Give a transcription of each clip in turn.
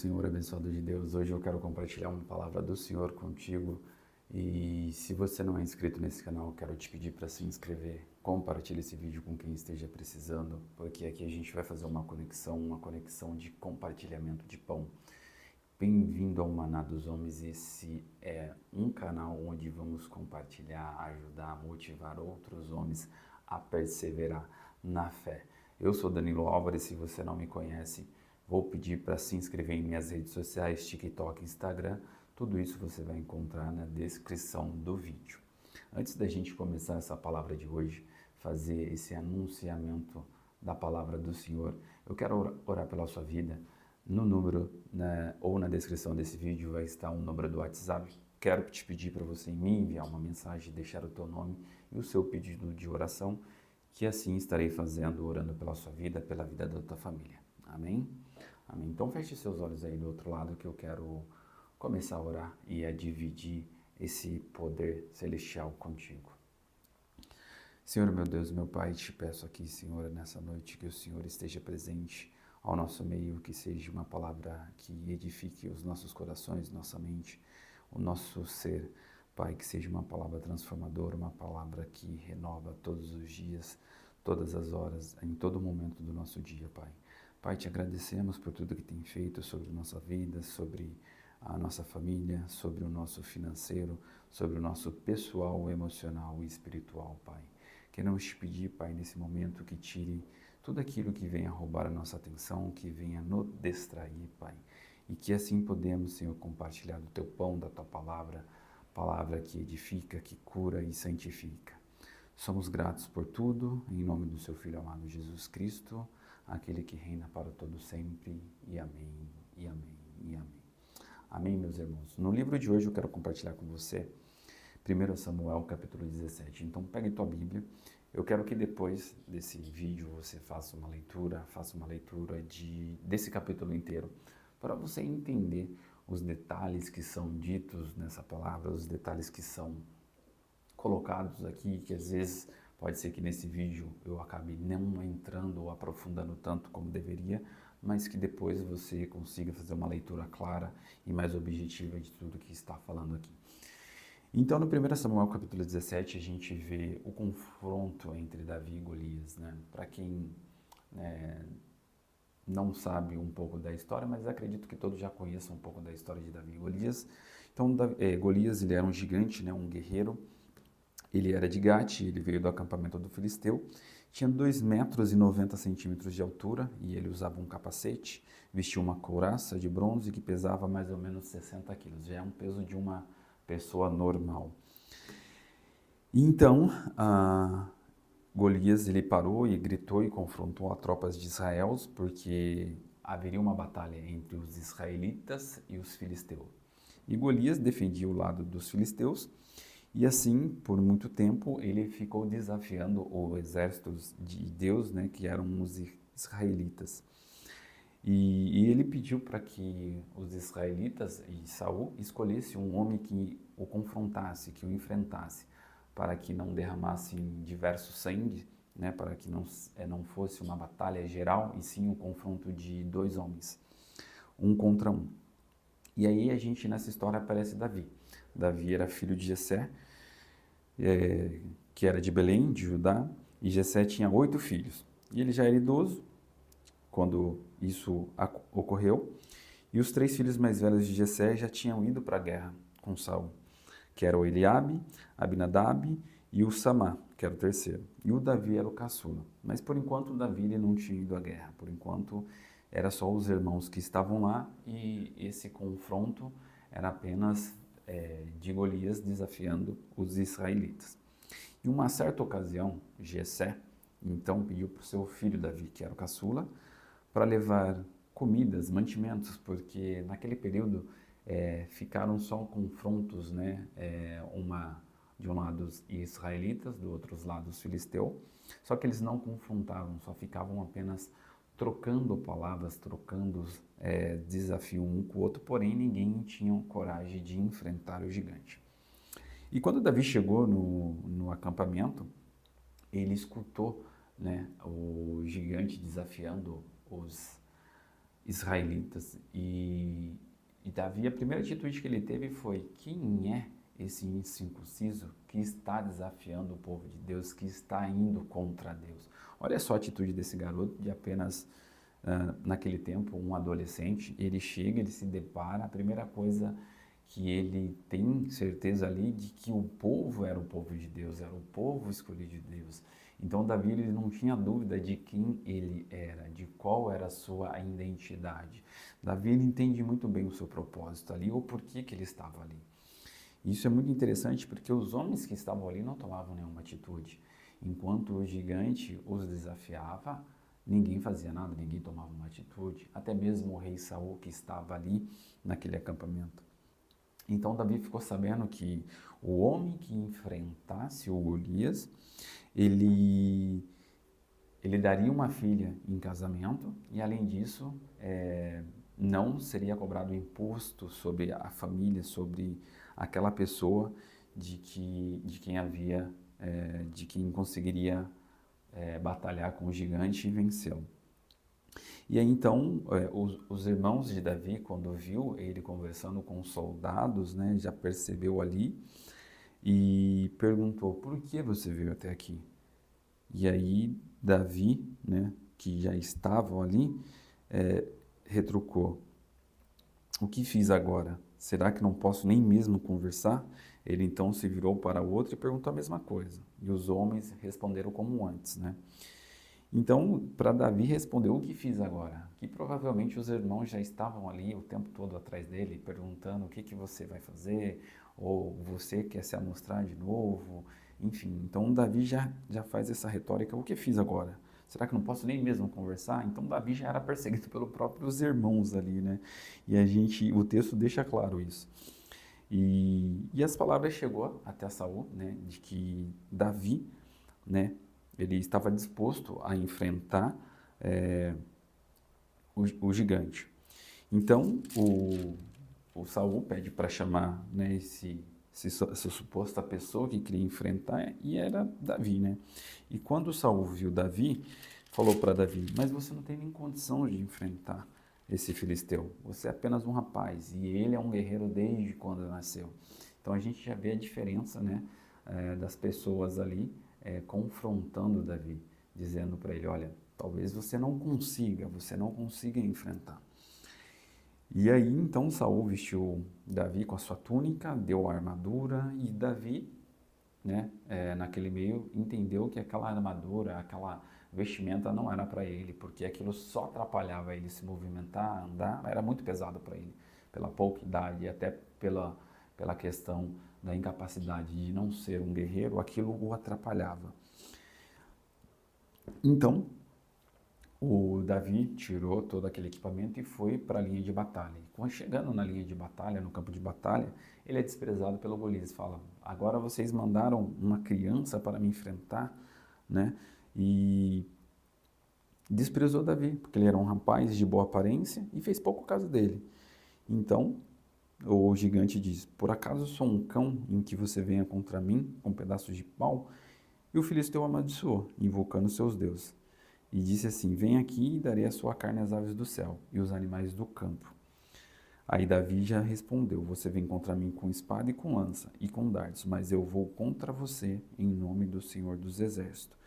Senhor abençoado de Deus, hoje eu quero compartilhar uma palavra do Senhor contigo e se você não é inscrito nesse canal, eu quero te pedir para se inscrever, compartilhe esse vídeo com quem esteja precisando, porque aqui a gente vai fazer uma conexão de compartilhamento de pão. Bem-vindo ao Maná dos Homens, esse é um canal onde vamos compartilhar, ajudar, motivar outros homens a perseverar na fé. Eu sou Danilo Álvares, se você não me conhece, vou pedir para se inscrever em minhas redes sociais, TikTok, Instagram. Tudo isso você vai encontrar na descrição do vídeo. Antes da gente começar essa palavra de hoje, fazer esse anunciamento da palavra do Senhor, eu quero orar pela sua vida. No número ou na descrição desse vídeo vai estar um número do WhatsApp. Quero te pedir para você me enviar uma mensagem, deixar o teu nome e o seu pedido de oração, que assim estarei fazendo, orando pela sua vida, pela vida da tua família. Amém? Amém. Então feche seus olhos aí do outro lado que eu quero começar a orar e a dividir esse poder celestial contigo. Senhor, meu Deus, meu Pai, te peço aqui, Senhor, nessa noite que o Senhor esteja presente ao nosso meio, que seja uma palavra que edifique os nossos corações, nossa mente, o nosso ser. Pai, que seja uma palavra transformadora, uma palavra que renova todos os dias, todas as horas, em todo momento do nosso dia, Pai. Pai, te agradecemos por tudo que tem feito sobre nossa vida, sobre a nossa família, sobre o nosso financeiro, sobre o nosso pessoal, emocional e espiritual, Pai. Queremos te pedir, Pai, nesse momento que tire tudo aquilo que venha roubar a nossa atenção, que venha nos distrair, Pai. E que assim podemos, Senhor, compartilhar do teu pão, da tua palavra, palavra que edifica, que cura e santifica. Somos gratos por tudo, em nome do seu Filho amado Jesus Cristo, aquele que reina para todo sempre, e amém, e amém, e amém. Amém, meus irmãos. No livro de hoje eu quero compartilhar com você 1 Samuel, capítulo 17. Então, pegue tua Bíblia. Eu quero que depois desse vídeo você faça uma leitura desse capítulo inteiro, para você entender os detalhes que são ditos nessa palavra, os detalhes que são colocados aqui, que às vezes pode ser que nesse vídeo eu acabe não entrando ou aprofundando tanto como deveria, mas que depois você consiga fazer uma leitura clara e mais objetiva de tudo que está falando aqui. Então, no 1 Samuel capítulo 17, a gente vê o confronto entre Davi e Golias, né? Para quem não sabe um pouco da história, mas acredito que todos já conheçam um pouco da história de Davi e Golias. Então, Golias, ele era um gigante, né? Um guerreiro. Ele era de Gate, ele veio do acampamento do Filisteu, tinha 2,90 metros de altura e ele usava um capacete, vestia uma couraça de bronze que pesava mais ou menos 60 quilos, já é um peso de uma pessoa normal. Então, Golias ele parou e gritou e confrontou as tropas de Israel, porque haveria uma batalha entre os israelitas e os filisteus. E Golias defendia o lado dos filisteus, e assim, por muito tempo, ele ficou desafiando o exército de Deus, né, que eram os israelitas. E ele pediu para que os israelitas e Saul escolhessem um homem que o confrontasse, que o enfrentasse, para que não derramassem diversos sangue, né, para que não fosse uma batalha geral, e sim um confronto de dois homens, um contra um. E aí nessa história aparece Davi. Davi era filho de Jessé, que era de Belém, de Judá, e Jessé tinha 8 filhos. E ele já era idoso quando isso ocorreu, e os 3 filhos mais velhos de Jessé já tinham ido para a guerra com Saul, que era o Eliabe, Abinadab e o Samá, que era o terceiro. E o Davi era o caçula. Mas por enquanto o Davi ele não tinha ido à guerra, por enquanto era só os irmãos que estavam lá, e esse confronto era apenas de Golias desafiando os israelitas. Em uma certa ocasião, Jessé então pediu para o seu filho Davi, que era o caçula, para levar comidas, mantimentos, porque naquele período ficaram só confrontos, né? De um lado os israelitas, do outro lado os filisteus, só que eles não confrontavam, só ficavam apenas trocando palavras, trocando desafio um com o outro, porém ninguém tinha coragem de enfrentar o gigante. E quando Davi chegou no acampamento, ele escutou, né, o gigante desafiando israelitas. E Davi, a primeira atitude que ele teve foi: quem é esse incircunciso que está desafiando o povo de Deus, que está indo contra Deus? Olha só a atitude desse garoto de apenas, naquele tempo, um adolescente. Ele chega, ele se depara, a primeira coisa que ele tem certeza ali de que o povo era o povo de Deus, era o povo escolhido de Deus. Então Davi, ele não tinha dúvida de quem ele era, de qual era a sua identidade. Davi, ele entende muito bem o seu propósito ali, ou por que ele estava ali. Isso é muito interessante porque os homens que estavam ali não tomavam nenhuma atitude. Enquanto o gigante os desafiava, ninguém fazia nada, ninguém tomava uma atitude. Até mesmo o rei Saul, que estava ali naquele acampamento. Então Davi ficou sabendo que o homem que enfrentasse o Golias, ele, ele daria uma filha em casamento e, além disso, não seria cobrado imposto sobre a família, sobre aquela pessoa de quem havia, de quem conseguiria batalhar com o gigante e vencê-lo. E aí então, os irmãos de Davi, quando viu ele conversando com os soldados, né, já percebeu ali e perguntou: por que você veio até aqui? E aí Davi, né, que já estavam ali, retrucou: o que fiz agora? Será que não posso nem mesmo conversar? Ele então se virou para o outro e perguntou a mesma coisa. E os homens responderam como antes, né? Então, para Davi responder: o que fiz agora? Que provavelmente os irmãos já estavam ali o tempo todo atrás dele, perguntando: o que você vai fazer? Ou você quer se amostrar de novo? Enfim, então Davi já faz essa retórica: o que fiz agora? Será que não posso nem mesmo conversar? Então Davi já era perseguido pelos próprios irmãos ali, né? E o texto deixa claro isso. E as palavras chegou até Saul, né, de que Davi, né, ele estava disposto a enfrentar o gigante. Então, o Saul pede para chamar, né, essa suposta pessoa que queria enfrentar, e era Davi, né? E quando o Saul viu Davi, falou para Davi: mas você não tem nem condição de enfrentar esse filisteu. Você é apenas um rapaz e ele é um guerreiro desde quando nasceu. Então a gente já vê a diferença, né, das pessoas ali confrontando Davi, dizendo para ele: olha, talvez você não consiga enfrentar. E aí então Saul vestiu Davi com a sua túnica, deu a armadura, e Davi, né, naquele meio, entendeu que aquela armadura, aquela vestimenta não era para ele, porque aquilo só atrapalhava ele se movimentar, andar, era muito pesado para ele, pela pouca idade e até pela questão da incapacidade de não ser um guerreiro, aquilo o atrapalhava. Então, o Davi tirou todo aquele equipamento e foi para a linha de batalha. E quando chegando na linha de batalha, no campo de batalha, ele é desprezado pelo Golias. Fala: agora vocês mandaram uma criança para me enfrentar, né? E desprezou Davi, porque ele era um rapaz de boa aparência e fez pouco caso dele. Então, o gigante diz: por acaso sou um cão em que você venha contra mim com pedaços de pau? E o filisteu amaldiçoou, invocando seus deuses. E disse assim: vem aqui e darei a sua carne às aves do céu e os animais do campo. Aí Davi já respondeu: você vem contra mim com espada e com lança e com dardos, mas eu vou contra você em nome do Senhor dos Exércitos.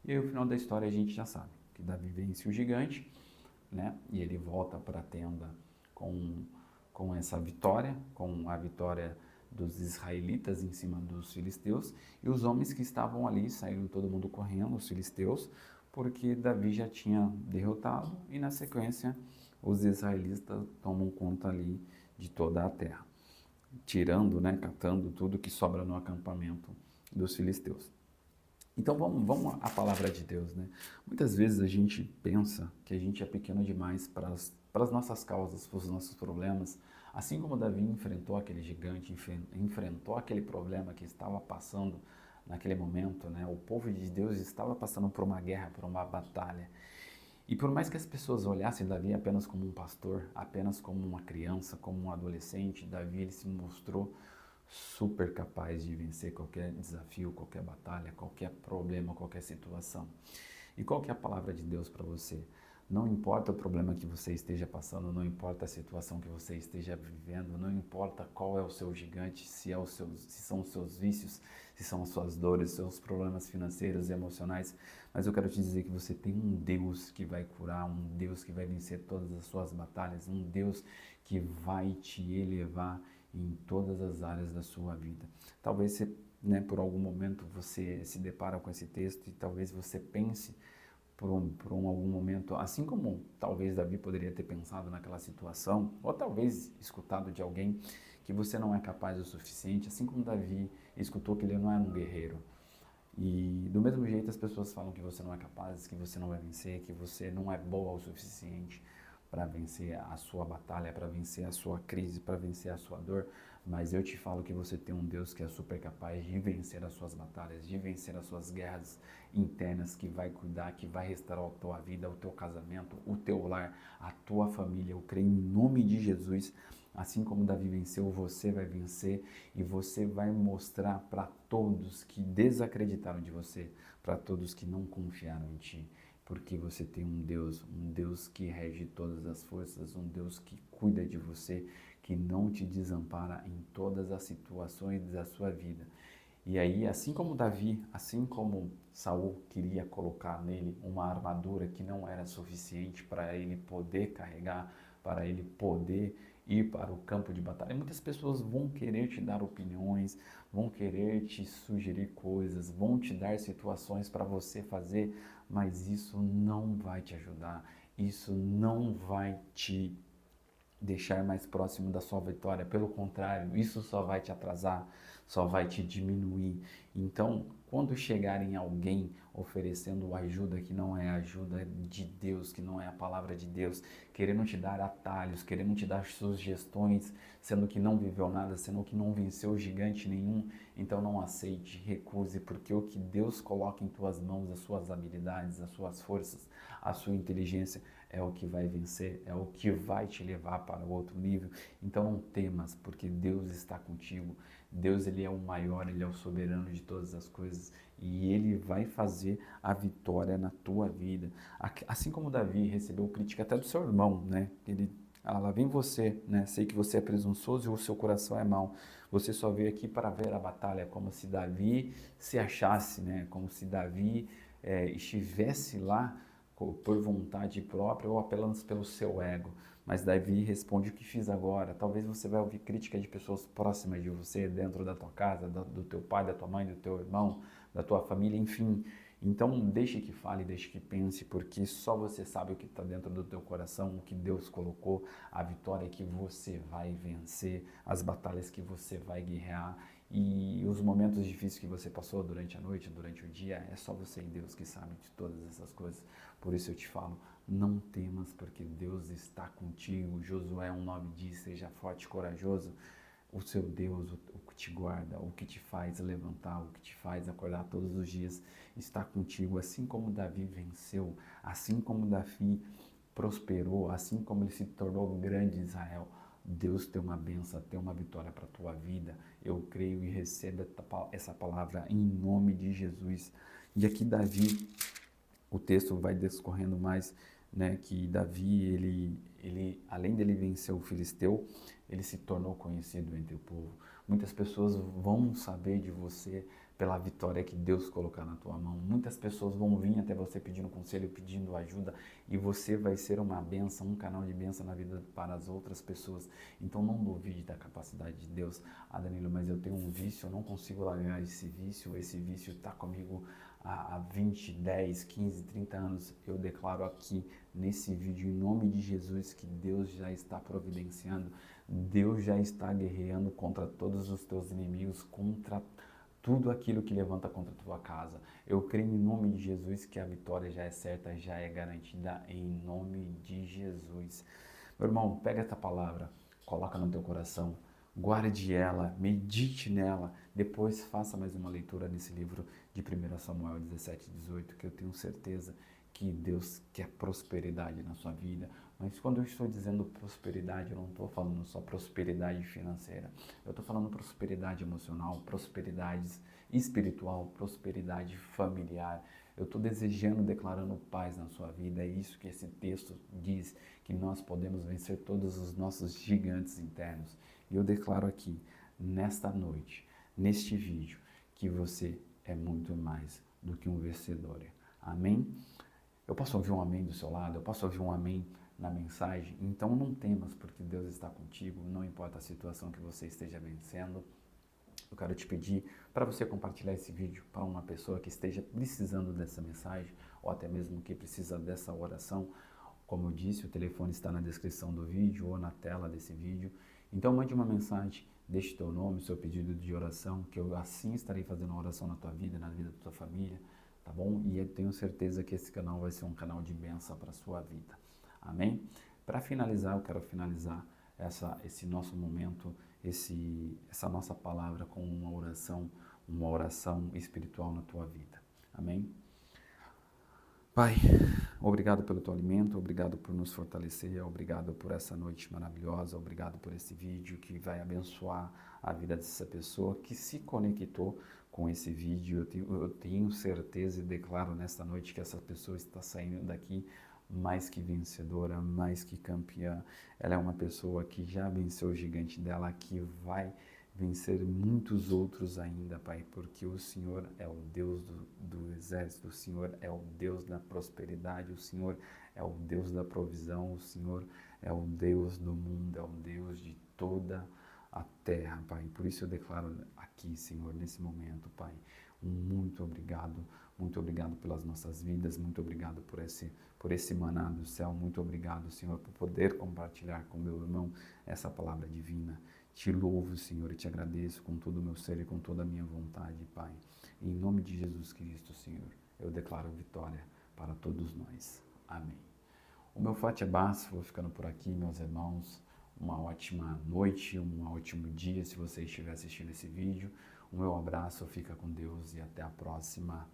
E aí o final da história a gente já sabe, que Davi vence o gigante, né? E ele volta para a tenda com essa vitória, com a vitória dos israelitas em cima dos filisteus, e os homens que estavam ali saíram todo mundo correndo, os filisteus, porque Davi já tinha derrotado, e na sequência os israelitas tomam conta ali de toda a terra, tirando, né, catando tudo que sobra no acampamento dos filisteus. Então vamos à palavra de Deus, né? Muitas vezes a gente pensa que a gente é pequeno demais para as nossas causas, para os nossos problemas. Assim como Davi enfrentou aquele gigante, enfrentou aquele problema que estava passando naquele momento, né? O povo de Deus estava passando por uma guerra, por uma batalha. E por mais que as pessoas olhassem Davi apenas como um pastor, apenas como uma criança, como um adolescente, Davi, ele se mostrou super capaz de vencer qualquer desafio, qualquer batalha, qualquer problema, qualquer situação. E qual que é a palavra de Deus para você? Não importa o problema que você esteja passando, não importa a situação que você esteja vivendo, não importa qual é o seu gigante, se são os seus vícios, se são as suas dores, seus problemas financeiros e emocionais, mas eu quero te dizer que você tem um Deus que vai curar, um Deus que vai vencer todas as suas batalhas, um Deus que vai te elevar em todas as áreas da sua vida. Talvez você, por algum momento você se depara com esse texto e talvez você pense algum momento, assim como talvez Davi poderia ter pensado naquela situação, ou talvez escutado de alguém que você não é capaz o suficiente, assim como Davi escutou que ele não era um guerreiro. E do mesmo jeito as pessoas falam que você não é capaz, que você não vai vencer, que você não é boa o suficiente para vencer a sua batalha, para vencer a sua crise, para vencer a sua dor, mas eu te falo que você tem um Deus que é super capaz de vencer as suas batalhas, de vencer as suas guerras internas, que vai cuidar, que vai restaurar a tua vida, o teu casamento, o teu lar, a tua família. Eu creio em nome de Jesus. Assim como Davi venceu, você vai vencer e você vai mostrar para todos que desacreditaram de você, para todos que não confiaram em ti, porque você tem um Deus que rege todas as forças, um Deus que cuida de você, que não te desampara em todas as situações da sua vida. E aí, assim como Davi, assim como Saul queria colocar nele uma armadura que não era suficiente para ele poder carregar, para ele poder ir para o campo de batalha, muitas pessoas vão querer te dar opiniões, vão querer te sugerir coisas, vão te dar situações para você fazer, mas isso não vai te ajudar, isso não vai te deixar mais próximo da sua vitória. Pelo contrário, isso só vai te atrasar, só vai te diminuir. Então, quando chegarem alguém oferecendo ajuda que não é a ajuda de Deus, que não é a palavra de Deus, querendo te dar atalhos, querendo te dar sugestões, sendo que não viveu nada, sendo que não venceu gigante nenhum, então não aceite, recuse, porque o que Deus coloca em tuas mãos, as suas habilidades, as suas forças, a sua inteligência, é o que vai vencer, é o que vai te levar para o outro nível. Então não temas, porque Deus está contigo. Deus, ele é o maior, ele é o soberano de todas as coisas e ele vai fazer a vitória na tua vida. Assim como Davi recebeu crítica até do seu irmão, né? Lá vem você, né? Sei que você é presunçoso e o seu coração é mau. Você só veio aqui para ver a batalha, como se Davi se achasse, né? Como se Davi estivesse lá por vontade própria ou apelando pelo seu ego. Mas Davi responde: o que fiz agora? Talvez você vai ouvir crítica de pessoas próximas de você, dentro da tua casa, do teu pai, da tua mãe, do teu irmão, da tua família, enfim. Então deixe que fale, deixe que pense, porque só você sabe o que está dentro do teu coração, o que Deus colocou, a vitória que você vai vencer, as batalhas que você vai guerrear e os momentos difíceis que você passou durante a noite, durante o dia, é só você e Deus que sabe de todas essas coisas. Por isso eu te falo, não temas, porque Deus está contigo. Josué 1,9 diz: seja forte e corajoso. O seu Deus, o que te guarda, o que te faz levantar, o que te faz acordar todos os dias, está contigo. Assim como Davi venceu, assim como Davi prosperou, assim como ele se tornou grande em Israel, Deus tem uma bênção, tem uma vitória para a tua vida. Eu creio e recebo essa palavra em nome de Jesus. E aqui Davi, o texto vai discorrendo mais, né, que Davi, ele além dele vencer o filisteu, ele se tornou conhecido entre o povo. Muitas pessoas vão saber de você pela vitória que Deus colocar na tua mão. Muitas pessoas vão vir até você pedindo conselho, pedindo ajuda, e você vai ser uma bênção, um canal de bênção na vida para as outras pessoas. Então não duvide da capacidade de Deus. Ah, Danilo, mas eu tenho um vício, eu não consigo largar esse vício está comigo há 20, 10, 15, 30 anos. Eu declaro aqui nesse vídeo, em nome de Jesus, que Deus já está providenciando, Deus já está guerreando contra todos os teus inimigos, contra tudo aquilo que levanta contra a tua casa. Eu creio em nome de Jesus que a vitória já é certa, já é garantida em nome de Jesus. Meu irmão, pega essa palavra, coloca no teu coração, guarde ela, medite nela, depois faça mais uma leitura nesse livro de 1 Samuel 17, 18, que eu tenho certeza que Deus quer prosperidade na sua vida. Mas quando eu estou dizendo prosperidade, eu não estou falando só prosperidade financeira. Eu estou falando prosperidade emocional, prosperidade espiritual, prosperidade familiar. Eu estou desejando, declarando paz na sua vida. É isso que esse texto diz, que nós podemos vencer todos os nossos gigantes internos. E eu declaro aqui, nesta noite, neste vídeo, que você é muito mais do que um vencedor. Amém? Eu posso ouvir um amém do seu lado? Eu posso ouvir um amém na mensagem? Então não temas, porque Deus está contigo, não importa a situação que você esteja vencendo. Eu quero te pedir para você compartilhar esse vídeo para uma pessoa que esteja precisando dessa mensagem ou até mesmo que precisa dessa oração. Como eu disse, o telefone está na descrição do vídeo ou na tela desse vídeo. Então mande uma mensagem, deixe teu nome, seu pedido de oração, que eu assim estarei fazendo uma oração na tua vida, na vida da tua família, tá bom? E eu tenho certeza que esse canal vai ser um canal de bênção para a sua vida. Amém? Para finalizar, eu quero finalizar esse nosso momento, essa nossa palavra com uma oração espiritual na tua vida. Amém? Pai, obrigado pelo teu alimento, obrigado por nos fortalecer, obrigado por essa noite maravilhosa, obrigado por esse vídeo que vai abençoar a vida dessa pessoa que se conectou com esse vídeo. Eu tenho certeza e declaro nesta noite que essa pessoa está saindo daqui mais que vencedora, mais que campeã. Ela é uma pessoa que já venceu o gigante dela, que vai vencer muitos outros ainda, Pai, porque o Senhor é o Deus do exército, o Senhor é o Deus da prosperidade, o Senhor é o Deus da provisão, o Senhor é o Deus do mundo, é o Deus de toda a terra, Pai. Por isso eu declaro aqui, Senhor, nesse momento, Pai, muito obrigado pelas nossas vidas, muito obrigado por esse maná do céu, muito obrigado, Senhor, por poder compartilhar com meu irmão essa palavra divina. Te louvo, Senhor, e te agradeço com todo o meu ser e com toda a minha vontade, Pai. Em nome de Jesus Cristo, Senhor, eu declaro vitória para todos nós. Amém. O meu forte abraço, vou ficando por aqui, meus irmãos. Uma ótima noite, um ótimo dia, se você estiver assistindo esse vídeo. O meu abraço, fica com Deus e até a próxima.